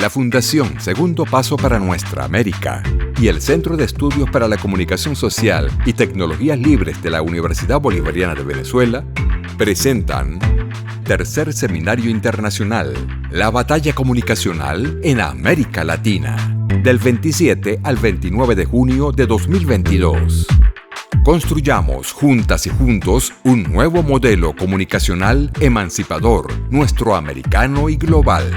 la Fundación Segundo Paso para Nuestra América y el Centro de Estudios para la Comunicación Social y Tecnologías Libres de la Universidad Bolivariana de Venezuela presentan Tercer Seminario Internacional, la batalla comunicacional en América Latina, del 27 al 29 de junio de 2022. Construyamos juntas y juntos un nuevo modelo comunicacional emancipador, nuestroamericano y global.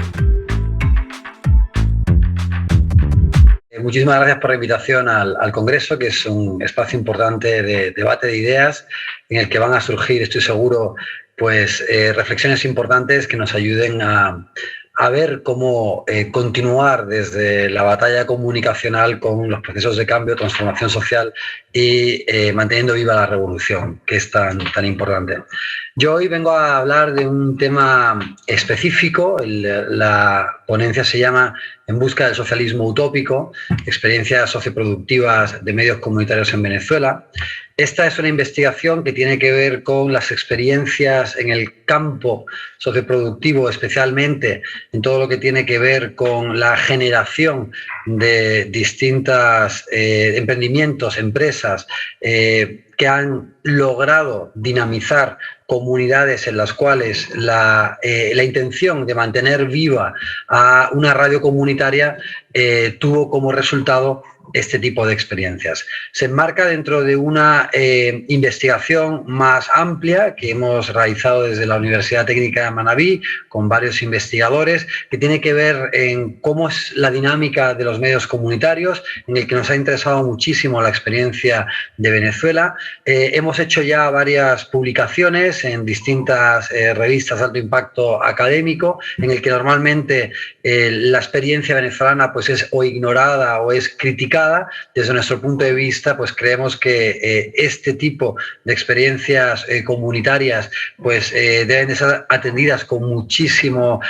Muchísimas gracias por la invitación al Congreso, que es un espacio importante de debate de ideas en el que van a surgir, estoy seguro, pues reflexiones importantes que nos ayuden a ver cómo continuar desde la batalla comunicacional con los procesos de cambio, transformación social y manteniendo viva la revolución, que es tan importante. Yo hoy vengo a hablar de un tema específico. La ponencia se llama En busca del socialismo utópico, experiencias socioproductivas de medios comunitarios en Venezuela. Esta es una investigación que tiene que ver con las experiencias en el campo socioproductivo, especialmente en todo lo que tiene que ver con la generación de distintos emprendimientos, empresas que han logrado dinamizar comunidades en las cuales la intención de mantener viva a una radio comunitaria tuvo como resultado este tipo de experiencias. Se enmarca dentro de una investigación más amplia que hemos realizado desde la Universidad Técnica de Manabí con varios investigadores, que tiene que ver en cómo es la dinámica de los medios comunitarios, en el que nos ha interesado muchísimo la experiencia de Venezuela. Hemos hecho ya varias publicaciones en distintas revistas de alto impacto académico, en el que normalmente la experiencia venezolana pues es o ignorada o es criticada. Desde nuestro punto de vista, pues creemos que este tipo de experiencias comunitarias pues deben de ser atendidas con muchísima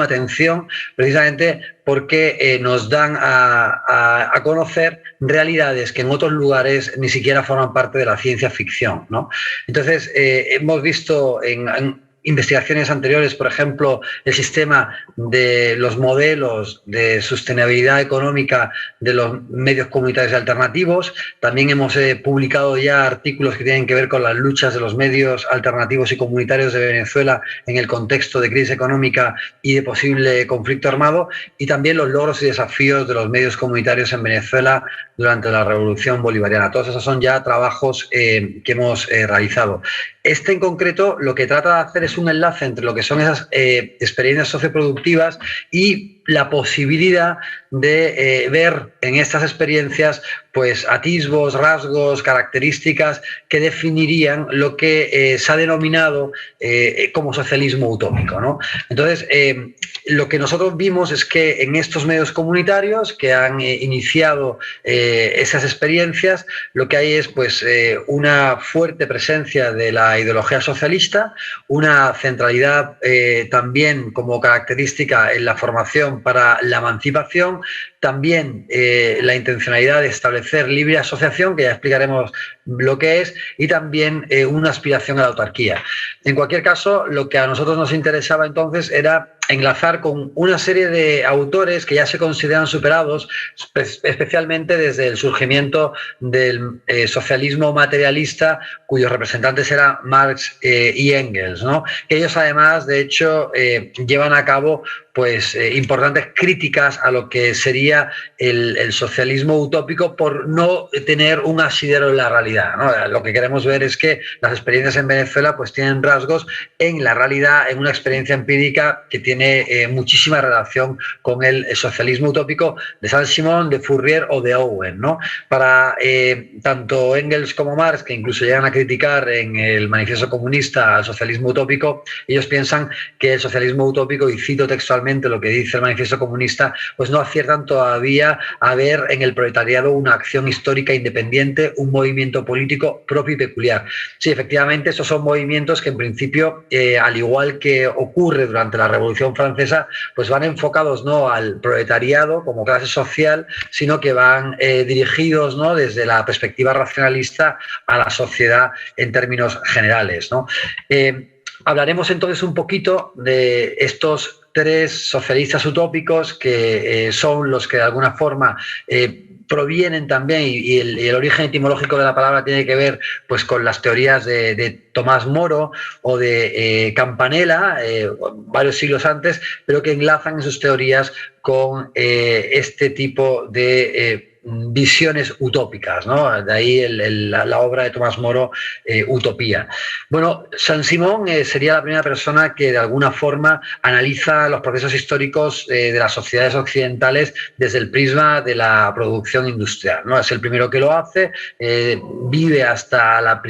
atención, precisamente porque nos dan a conocer realidades que en otros lugares ni siquiera forman parte de la ciencia ficción, ¿no? Entonces, hemos visto en investigaciones anteriores, por ejemplo, el sistema de los modelos de sostenibilidad económica de los medios comunitarios alternativos. También hemos publicado ya artículos que tienen que ver con las luchas de los medios alternativos y comunitarios de Venezuela en el contexto de crisis económica y de posible conflicto armado, y también los logros y desafíos de los medios comunitarios en Venezuela durante la Revolución Bolivariana. Todos esos son ya trabajos que hemos realizado. Este en concreto lo que trata de hacer es un enlace entre lo que son esas experiencias socioproductivas y la posibilidad de ver en estas experiencias pues atisbos, rasgos, características que definirían lo que se ha denominado como socialismo utópico, ¿no? Entonces, lo que nosotros vimos es que en estos medios comunitarios que han iniciado esas experiencias, lo que hay es pues una fuerte presencia de la ideología socialista, una centralidad también como característica en la formación para la emancipación, también la intencionalidad de establecer libre asociación, que ya explicaremos lo que es, y también una aspiración a la autarquía. En cualquier caso, lo que a nosotros nos interesaba entonces era enlazar con una serie de autores que ya se consideran superados, especialmente desde el surgimiento del socialismo materialista, cuyos representantes eran Marx y Engels, ¿no? Que ellos además, de hecho, llevan a cabo pues importantes críticas a lo que sería el socialismo utópico por no tener un asidero en la realidad, ¿no? Lo que queremos ver es que las experiencias en Venezuela pues tienen rasgos en la realidad, en una experiencia empírica que tiene muchísima relación con el socialismo utópico de Saint-Simon, de Fourier o de Owen, ¿no? Para tanto Engels como Marx, que incluso llegan a criticar en el Manifiesto Comunista al socialismo utópico, ellos piensan que el socialismo utópico, y cito textualmente lo que dice el Manifiesto Comunista, pues no aciertan todavía a ver en el proletariado una acción histórica independiente, un movimiento político propio y peculiar. Sí, efectivamente, estos son movimientos que en principio, al igual que ocurre durante la Revolución Francesa, pues van enfocados no al proletariado como clase social, sino que van dirigidos, ¿no?, desde la perspectiva racionalista a la sociedad en términos generales, ¿no? Hablaremos entonces un poquito de estos tres socialistas utópicos que son los que de alguna forma provienen también, y el origen etimológico de la palabra tiene que ver pues con las teorías de Tomás Moro o de Campanella, varios siglos antes, pero que enlazan en sus teorías con este tipo de visiones utópicas, ¿no? De ahí la obra de Tomás Moro, Utopía. Bueno, Saint-Simon sería la primera persona que de alguna forma analiza los procesos históricos de las sociedades occidentales desde el prisma de la producción industrial, ¿no? Es el primero que lo hace, vive hasta el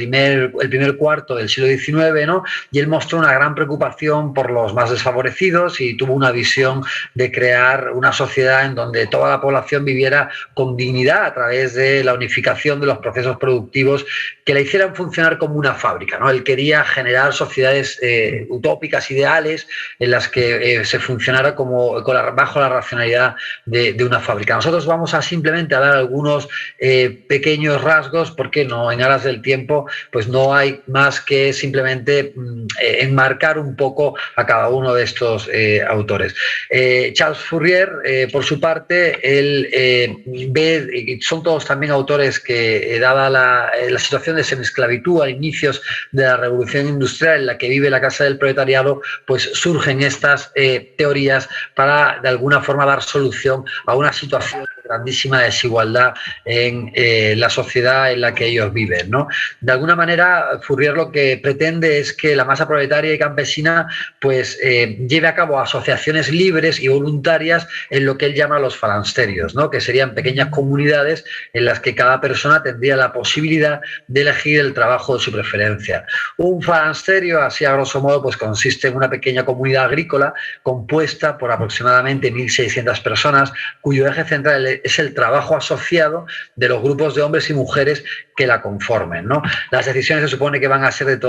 primer cuarto del siglo XIX, ¿no? Y él mostró una gran preocupación por los más desfavorecidos y tuvo una visión de crear una sociedad en donde toda la población viviera con dignidad a través de la unificación de los procesos productivos que la hicieran funcionar como una fábrica, ¿no? Él quería generar sociedades utópicas, ideales, en las que se funcionara bajo la racionalidad de una fábrica. Nosotros vamos a simplemente a dar algunos pequeños rasgos, porque no, en aras del tiempo, pues no hay más que simplemente enmarcar un poco a cada uno de estos autores. Charles Fourier, por su parte, él ve, son todos también autores que, dada la situación de semiesclavitud a inicios de la revolución industrial en la que vive la clase del proletariado, pues surgen estas teorías para de alguna forma dar solución a una situación de grandísima desigualdad en la sociedad en la que ellos viven, ¿no? De alguna manera, Fourier lo que pretende es que la masa proletaria y campesina pues lleve a cabo asociaciones libres y voluntarias en lo que él llama los falansterios, ¿no? Que serían pequeñas comunidades en las que cada persona tendría la posibilidad de elegir el trabajo de su preferencia. Un falansterio, así a grosso modo, pues consiste en una pequeña comunidad agrícola compuesta por aproximadamente 1.600 personas, cuyo eje central es el trabajo asociado de los grupos de hombres y mujeres que la conformen, ¿no? Las decisiones se supone que van a ser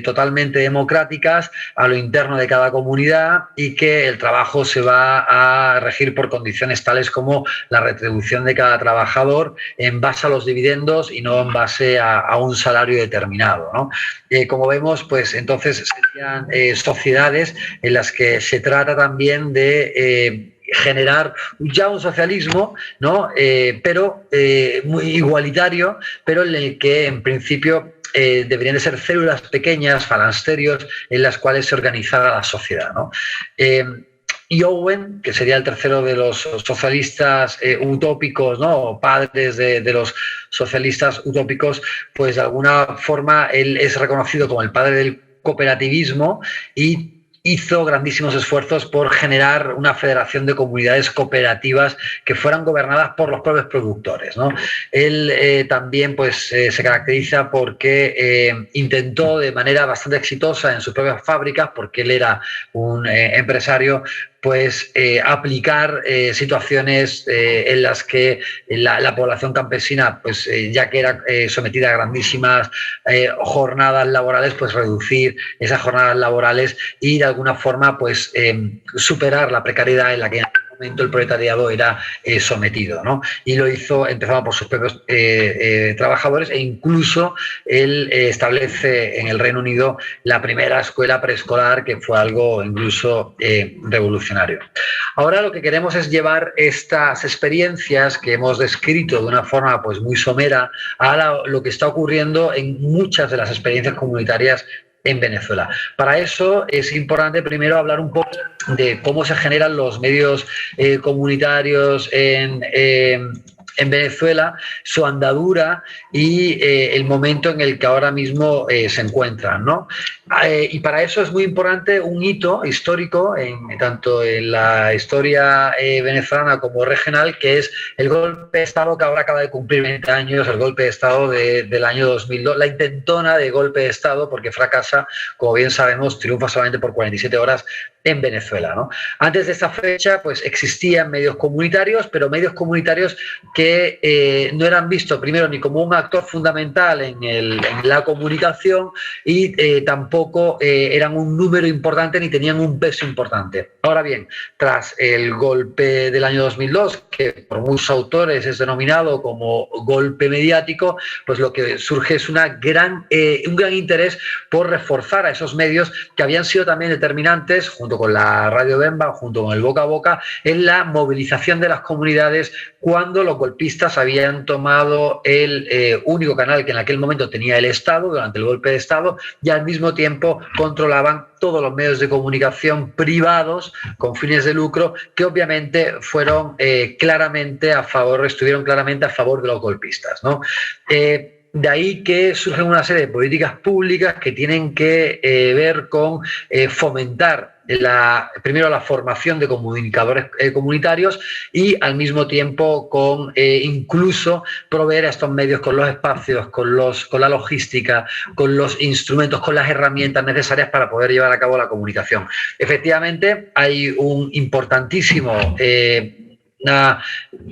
totalmente democráticas a lo interno de cada comunidad, y que el trabajo se va a regir por condiciones tales como la retribución de cada trabajador en base a los dividendos y no en base a un salario determinado, ¿no? Como vemos, pues entonces serían sociedades en las que se trata también de generar ya un socialismo, ¿no? Pero muy igualitario, pero en el que en principio deberían de ser células pequeñas, falansterios, en las cuales se organizara la sociedad, ¿no? Y Owen, que sería el tercero de los socialistas utópicos, ¿no? Padres de los socialistas utópicos, pues de alguna forma él es reconocido como el padre del cooperativismo y hizo grandísimos esfuerzos por generar una federación de comunidades cooperativas que fueran gobernadas por los propios productores, ¿no? Él también pues, se caracteriza porque intentó de manera bastante exitosa en sus propias fábricas, porque él era un empresario, pues aplicar situaciones en las que la población campesina, pues ya que era sometida a grandísimas jornadas laborales, pues reducir esas jornadas laborales y de alguna forma pues superar la precariedad en la que en aquel momento el proletariado era sometido, ¿no? Y lo hizo empezando por sus propios trabajadores, e incluso él establece en el Reino Unido la primera escuela preescolar, que fue algo incluso revolucionario. Ahora lo que queremos es llevar estas experiencias que hemos descrito de una forma pues muy somera a lo que está ocurriendo en muchas de las experiencias comunitarias en Venezuela. Para eso es importante primero hablar un poco de cómo se generan los medios comunitarios en Venezuela, su andadura y el momento en el que ahora mismo se encuentran, ¿no? Y para eso es muy importante un hito histórico, tanto en la historia venezolana como regional, que es el golpe de Estado que ahora acaba de cumplir 20 años, el golpe de Estado del año 2002, la intentona de golpe de Estado, porque fracasa, como bien sabemos, triunfa solamente por 47 horas en Venezuela, ¿no? Antes de esta fecha, pues existían medios comunitarios, pero medios comunitarios que no eran vistos primero ni como un actor fundamental en la comunicación y tampoco eran un número importante ni tenían un peso importante. Ahora bien, tras el golpe del año 2002, que por muchos autores es denominado como golpe mediático, pues lo que surge es un gran interés por reforzar a esos medios que habían sido también determinantes, junto junto con la Radio Bemba, junto con el Boca a Boca, es la movilización de las comunidades cuando los golpistas habían tomado el único canal que en aquel momento tenía el Estado durante el golpe de Estado y al mismo tiempo controlaban todos los medios de comunicación privados con fines de lucro que obviamente fueron estuvieron claramente a favor de los golpistas, ¿no? De ahí que surgen una serie de políticas públicas que tienen que ver con fomentar primero la formación de comunicadores comunitarios y al mismo tiempo con incluso proveer a estos medios con los espacios, con la logística, con los instrumentos, con las herramientas necesarias para poder llevar a cabo la comunicación. Efectivamente, hay un importantísimo una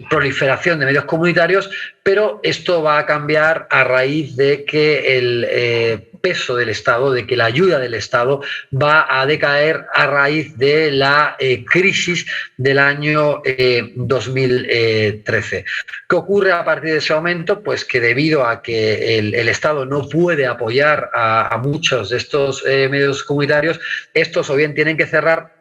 proliferación de medios comunitarios, pero esto va a cambiar a raíz de que el peso del Estado, de que la ayuda del Estado va a decaer a raíz de la crisis del año 2013. ¿Qué ocurre a partir de ese momento? Pues que debido a que el Estado no puede apoyar a muchos de estos medios comunitarios, estos o bien tienen que cerrar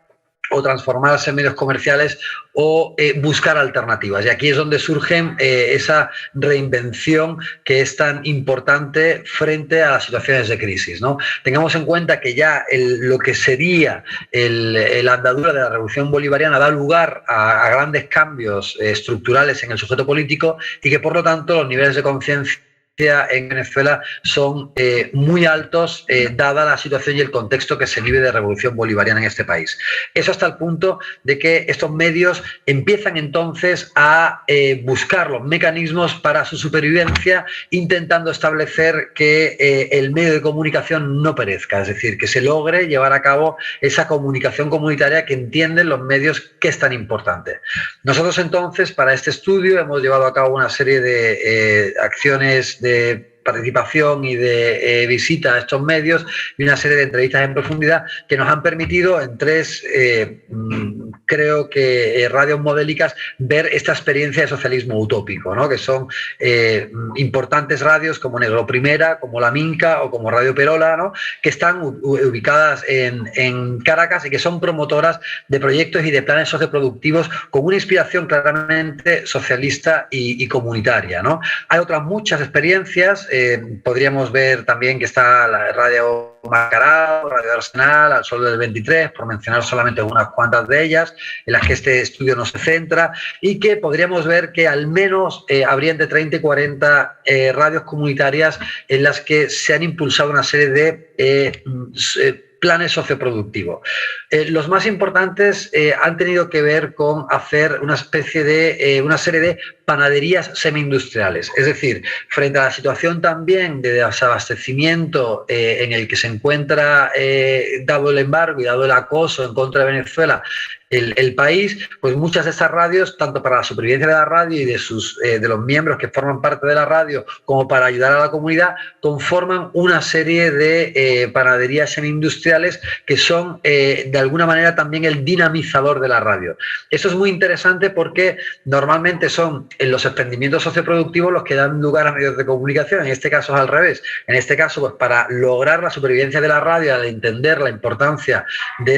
o transformarse en medios comerciales o buscar alternativas. Y aquí es donde surge esa reinvención que es tan importante frente a las situaciones de crisis, ¿no? Tengamos en cuenta que ya lo que sería la andadura de la revolución bolivariana da lugar a grandes cambios estructurales en el sujeto político y que, por lo tanto, los niveles de conciencia en Venezuela son muy altos, dada la situación y el contexto que se vive de revolución bolivariana en este país. Eso hasta el punto de que estos medios empiezan entonces a buscar los mecanismos para su supervivencia, intentando establecer que el medio de comunicación no perezca, es decir, que se logre llevar a cabo esa comunicación comunitaria que entienden los medios que es tan importante. Nosotros entonces, para este estudio, hemos llevado a cabo una serie de acciones de participación y de visita a estos medios y una serie de entrevistas en profundidad que nos han permitido en tres, creo que radios modélicas, ver esta experiencia de socialismo utópico, ¿no? Que son importantes radios como Negro Primera, como La Minca o como Radio Perola, ¿no? Que están ubicadas en Caracas y que son promotoras de proyectos y de planes socioproductivos con una inspiración claramente socialista y comunitaria, ¿no? Hay otras muchas experiencias. Podríamos ver también que está la Radio Macarao, Radio Arsenal, Al Sol del 23, por mencionar solamente unas cuantas de ellas, en las que este estudio no se centra, y que podríamos ver que al menos habrían de 30 y 40 radios comunitarias en las que se han impulsado una serie de planes socioproductivos. Los más importantes han tenido que ver con hacer una especie de una serie de panaderías semi-industriales. Es decir, frente a la situación también de desabastecimiento en el que se encuentra, dado el embargo y dado el acoso en contra de Venezuela, el país, pues muchas de estas radios, tanto para la supervivencia de la radio y de los miembros que forman parte de la radio, como para ayudar a la comunidad, conforman una serie de panaderías semi-industriales que son de alguna manera también el dinamizador de la radio. Esto es muy interesante porque normalmente son en los emprendimientos socioproductivos los que dan lugar a medios de comunicación. En este caso es al revés. En este caso, pues para lograr la supervivencia de la radio, al entender la importancia de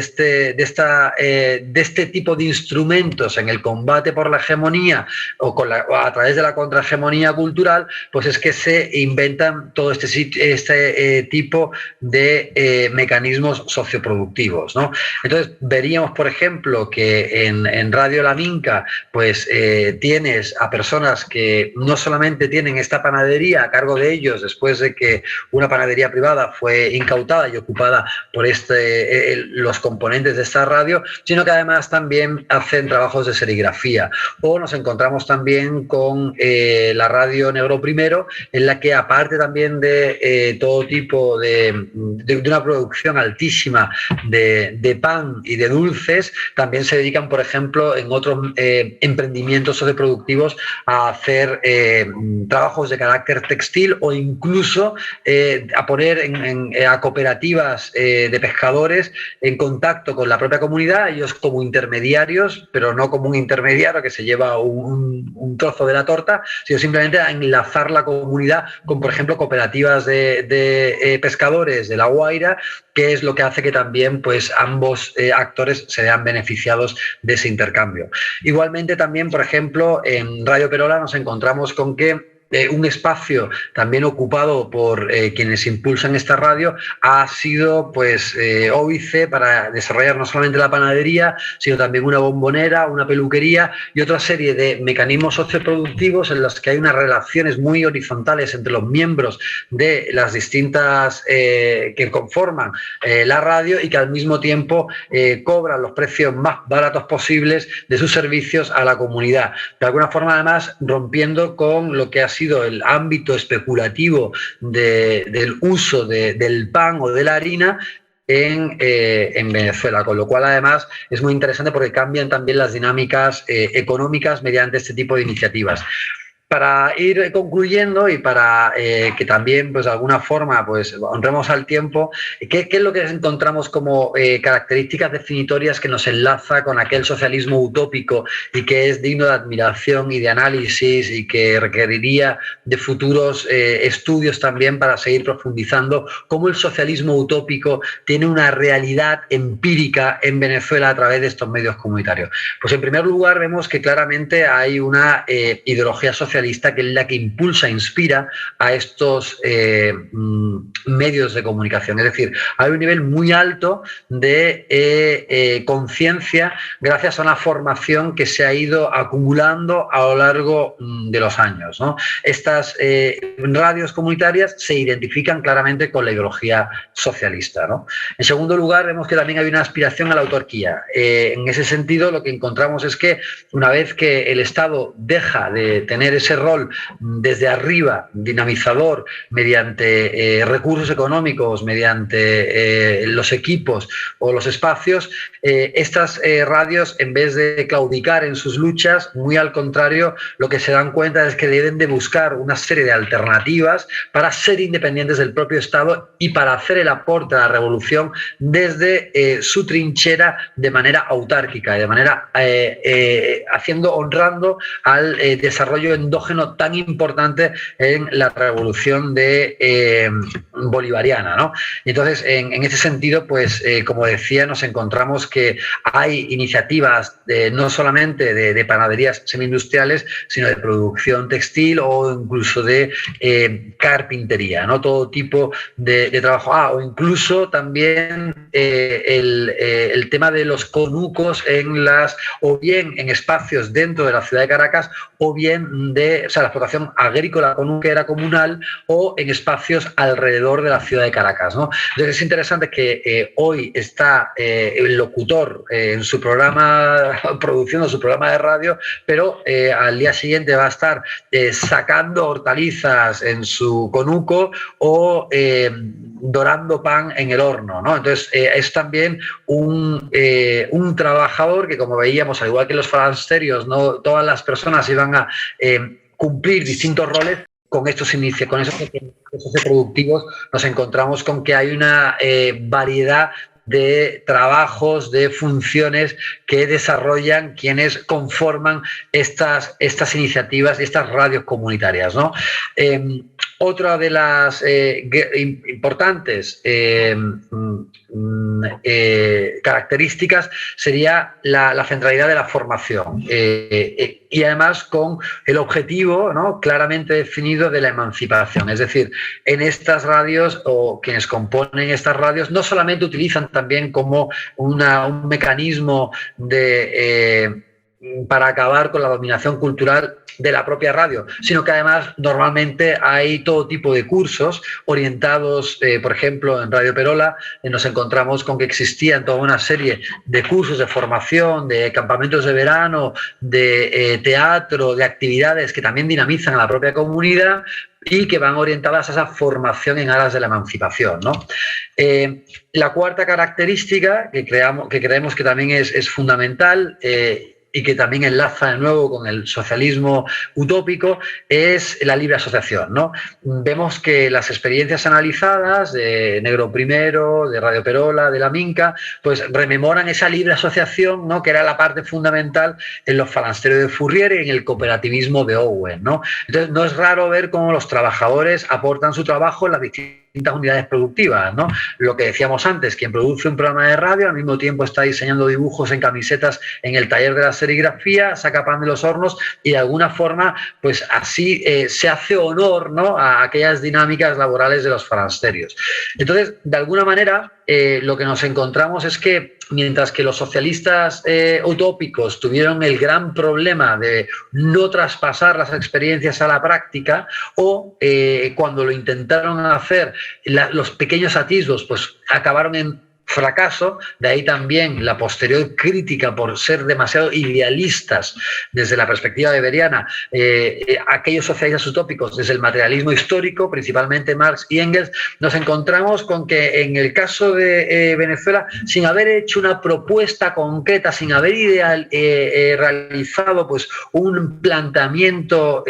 este tipo de instrumentos en el combate por la hegemonía o a través de la contrahegemonía cultural, pues es que se inventan todo este tipo de mecanismos socioproductivos, ¿no? Entonces veríamos, por ejemplo, que en Radio La Minca pues tienes a personas que no solamente tienen esta panadería a cargo de ellos después de que una panadería privada fue incautada y ocupada por los componentes de esta radio, sino que además también hacen trabajos de serigrafía. O nos encontramos también con la Radio Negro Primero, en la que aparte también de todo tipo de una producción altísima de pan y de dulces, también se dedican, por ejemplo, en otros emprendimientos socioproductivos a hacer trabajos de carácter textil o incluso a poner a cooperativas de pescadores en contacto con la propia comunidad. Ellos, como como intermediarios, pero no como un intermediario que se lleva un trozo de la torta, sino simplemente a enlazar la comunidad con, por ejemplo, cooperativas de pescadores de La Guaira, que es lo que hace que también pues, ambos actores se vean beneficiados de ese intercambio. Igualmente también, por ejemplo, en Radio Perola nos encontramos con que un espacio también ocupado por quienes impulsan esta radio ha sido pues óbice para desarrollar no solamente la panadería, sino también una bombonera, una peluquería y otra serie de mecanismos socioproductivos en los que hay unas relaciones muy horizontales entre los miembros de las distintas que conforman la radio y que al mismo tiempo cobran los precios más baratos posibles de sus servicios a la comunidad. De alguna forma, además, rompiendo con lo que ha sido el ámbito especulativo del uso del pan o de la harina en Venezuela, con lo cual además es muy interesante porque cambian también las dinámicas económicas mediante este tipo de iniciativas. Para ir concluyendo y para que también, pues de alguna forma, pues honremos al tiempo, ¿qué es lo que encontramos como características definitorias que nos enlaza con aquel socialismo utópico y que es digno de admiración y de análisis y que requeriría de futuros estudios también para seguir profundizando cómo el socialismo utópico tiene una realidad empírica en Venezuela a través de estos medios comunitarios? Pues en primer lugar vemos que claramente hay una ideología socialista que es la que impulsa, inspira a estos medios de comunicación. Es decir, hay un nivel muy alto de conciencia gracias a una formación que se ha ido acumulando a lo largo de los años, ¿no? Estas radios comunitarias se identifican claramente con la ideología socialista, ¿no? En segundo lugar, vemos que también hay una aspiración a la autarquía. En ese sentido, lo que encontramos es que una vez que el Estado deja de tener ese rol desde arriba, dinamizador, mediante recursos económicos, mediante los equipos o los espacios, estas radios, en vez de claudicar en sus luchas, muy al contrario, lo que se dan cuenta es que deben de buscar una serie de alternativas para ser independientes del propio Estado y para hacer el aporte a la revolución desde su trinchera de manera autárquica y de manera honrando al desarrollo endógeno tan importante en la revolución bolivariana, ¿no? Y entonces, en ese sentido, pues, como decía, nos encontramos que hay iniciativas no solamente de panaderías semi-industriales, sino de producción textil o incluso de carpintería, ¿no? Todo tipo de trabajo. O incluso también el tema de los conucos o bien en espacios dentro de la ciudad de Caracas o bien la explotación agrícola conuquera comunal o en espacios alrededor de la ciudad de Caracas, ¿no? Entonces es interesante que hoy está el locutor en su programa, produciendo su programa de radio, pero al día siguiente va a estar sacando hortalizas en su conuco o dorando pan en el horno, ¿no? Entonces es también un trabajador que, como veíamos, al igual que los falansterios, no todas las personas iban a cumplir distintos roles. Con estos inicios, con esos procesos productivos, nos encontramos con que hay una variedad de trabajos, de funciones que desarrollan quienes conforman estas iniciativas y estas radios comunitarias, ¿no? Otra de las importantes características sería la centralidad de la formación y además con el objetivo, ¿no?, claramente definido de la emancipación. Es decir, en estas radios o quienes componen estas radios no solamente utilizan también como un mecanismo para acabar con la dominación cultural de la propia radio, sino que además normalmente hay todo tipo de cursos orientados, por ejemplo, en Radio Perola nos encontramos con que existían toda una serie de cursos de formación, de campamentos de verano, de teatro, de actividades que también dinamizan a la propia comunidad y que van orientadas a esa formación en aras de la emancipación, ¿no? La cuarta característica que creemos que también es fundamental y que también enlaza de nuevo con el socialismo utópico, es la libre asociación, ¿no? Vemos que las experiencias analizadas de Negro Primero, de Radio Perola, de la Minca, pues rememoran esa libre asociación, ¿no? Que era la parte fundamental en los falansterios de Fourier y en el cooperativismo de Owen, ¿no? Entonces, no es raro ver cómo los trabajadores aportan su trabajo en las distintas unidades productivas, ¿no? Lo que decíamos antes, quien produce un programa de radio al mismo tiempo está diseñando dibujos en camisetas en el taller de la serigrafía, saca pan de los hornos y de alguna forma, pues así se hace honor, ¿no? A aquellas dinámicas laborales de los falansterios. Entonces, de alguna manera, lo que nos encontramos es que mientras que los socialistas utópicos tuvieron el gran problema de no traspasar las experiencias a la práctica, o cuando lo intentaron hacer, los pequeños atisbos pues acabaron en fracaso, de ahí también la posterior crítica por ser demasiado idealistas desde la perspectiva weberiana, aquellos socialistas utópicos desde el materialismo histórico, principalmente Marx y Engels. Nos encontramos con que en el caso de Venezuela, sin haber hecho una propuesta concreta, sin haber realizado pues un planteamiento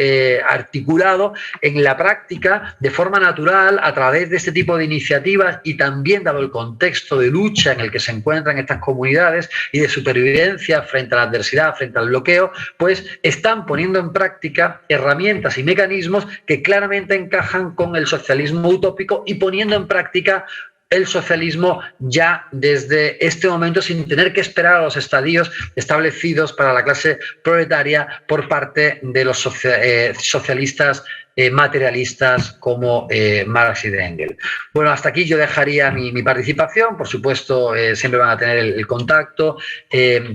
articulado, en la práctica, de forma natural, a través de este tipo de iniciativas y también dado el contexto de lucha en el que se encuentran estas comunidades y de supervivencia frente a la adversidad, frente al bloqueo, pues están poniendo en práctica herramientas y mecanismos que claramente encajan con el socialismo utópico y poniendo en práctica el socialismo ya desde este momento, sin tener que esperar a los estadios establecidos para la clase proletaria por parte de los socialistas materialistas como Marx y de Engels. Bueno, hasta aquí yo dejaría mi participación. Por supuesto, siempre van a tener el contacto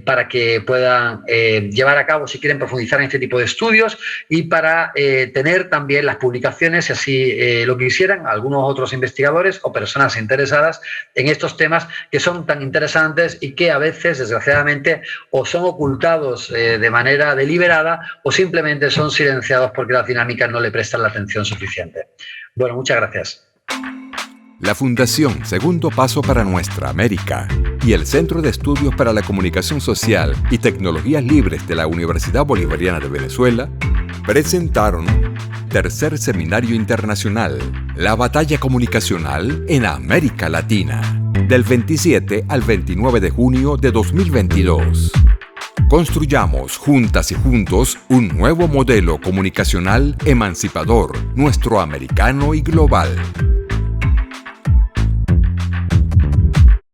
para que puedan llevar a cabo, si quieren profundizar en este tipo de estudios, y para tener también las publicaciones, si así lo quisieran, algunos otros investigadores o personas interesadas en estos temas que son tan interesantes y que a veces, desgraciadamente, o son ocultados de manera deliberada o simplemente son silenciados porque las dinámicas no le prestan la atención suficiente. Bueno, muchas gracias. La Fundación Segundo Paso para Nuestra América y el Centro de Estudios para la Comunicación Social y Tecnologías Libres de la Universidad Bolivariana de Venezuela presentaron Tercer Seminario Internacional, la batalla comunicacional en América Latina, del 27 al 29 de junio de 2022. Construyamos juntas y juntos un nuevo modelo comunicacional emancipador, nuestro americano y global.